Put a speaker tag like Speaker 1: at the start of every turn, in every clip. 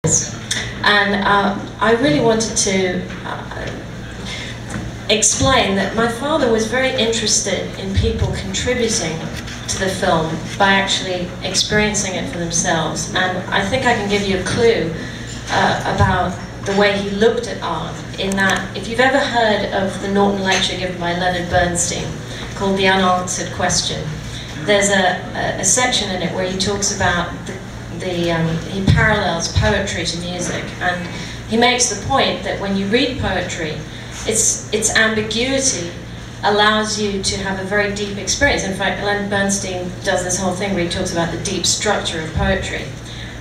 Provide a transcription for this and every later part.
Speaker 1: And I really wanted to explain that my father was very interested in people contributing to the film by actually experiencing it for themselves. And I think I can give you a clue about the way he looked at art, in that if you've ever heard of the Norton lecture given by Leonard Bernstein called The Unanswered Question, there's a section in it where he talks about he parallels poetry to music, and he makes the point that when you read poetry, its ambiguity allows you to have a very deep experience. In fact, Leonard Bernstein does this whole thing where he talks about the deep structure of poetry.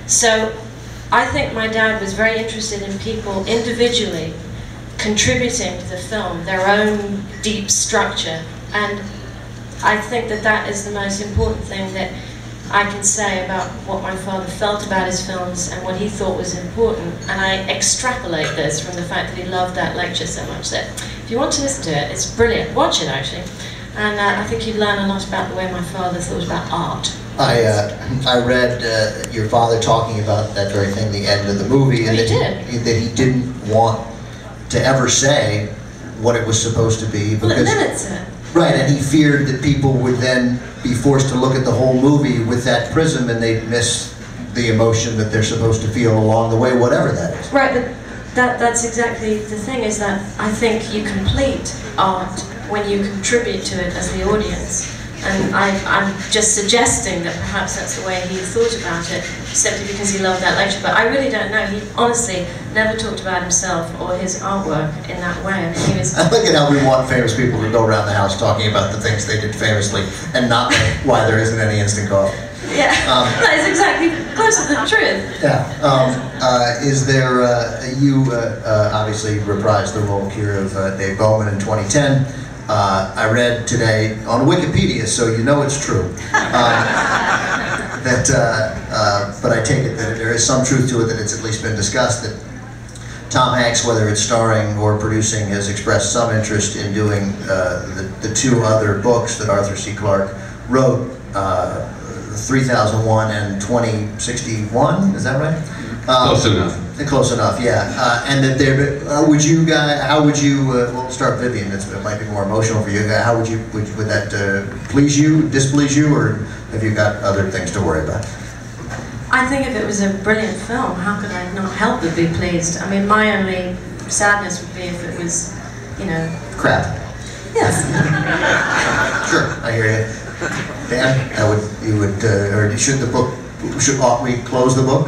Speaker 1: So I think my dad was very interested in people individually contributing to the film, their own deep structure, and I think that that is the most important thing that I can say about what my father felt about his films and what he thought was important. And I extrapolate this from the fact that he loved that lecture so much that if you want to listen to it, it's brilliant. Watch it, actually. And I think you'd learn a lot about the way my father thought about art.
Speaker 2: I read your father talking about that very thing, the end of the movie, and that he didn't want to ever say what it was supposed to be.
Speaker 1: Well, it limits it.
Speaker 2: Right, and he feared that people would then be forced to look at the whole movie with that prism and they'd miss the emotion that they're supposed to feel along the way, whatever that is.
Speaker 1: Right, but that's exactly the thing, is that I think you complete art when you contribute to it as the audience. And I'm just suggesting that perhaps that's the way he thought about it, simply because he loved that lecture. But I really don't know. He honestly never talked about himself or his artwork in that way. I mean, he was...
Speaker 2: I look at how we want famous people to go around the house talking about the things they did famously and not why there isn't any instant coffee.
Speaker 1: Yeah, that is exactly close to the truth.
Speaker 2: Yeah. Is there, you obviously reprised the role, Keir, of Dave Bowman in 2010. I read today on Wikipedia, so you know it's true, but I take it that there is some truth to it, that it's at least been discussed that Tom Hanks, whether it's starring or producing, has expressed some interest in doing the two other books that Arthur C. Clarke wrote, 3001 and 2061, is that right?
Speaker 3: Close enough.
Speaker 2: Close enough, yeah. And that there, would you guys, how would you, we'll start Vivian, it might be more emotional for you, how would you, would that please you, displease you, or have you got other things to worry about?
Speaker 1: I think if it was a brilliant film, how could I not help but be pleased? I mean, my only sadness would be if it was, you know...
Speaker 2: crap.
Speaker 1: Yes.
Speaker 2: Sure, I hear you. Dan, or should the book, ought we close the book?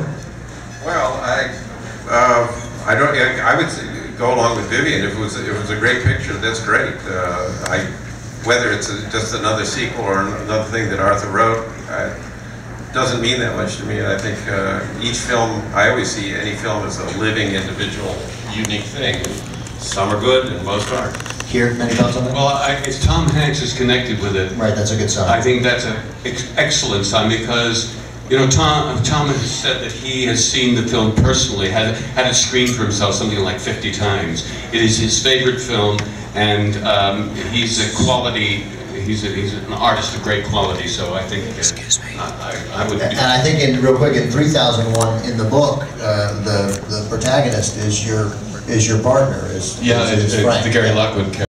Speaker 3: Well, I would go along with Vivian. If it was a great picture, that's great. Whether it's just another sequel or another thing that Arthur wrote, doesn't mean that much to me. I think each film, I always see any film as a living, individual, unique thing. Some are good and most aren't.
Speaker 2: Keir, any thoughts on that?
Speaker 4: Well, it's Tom Hanks is connected with it.
Speaker 2: Right, that's a good sign.
Speaker 4: I think that's an excellent sign, because you know, Tom has said that he has seen the film personally, had it screened for himself something like 50 times. It is his favorite film, and he's a quality, he's an artist of great quality, so I think I would...
Speaker 2: And I think, real quick, in 3001, in the book, the protagonist is your partner, is Frank.
Speaker 4: The Gary Lockwood character.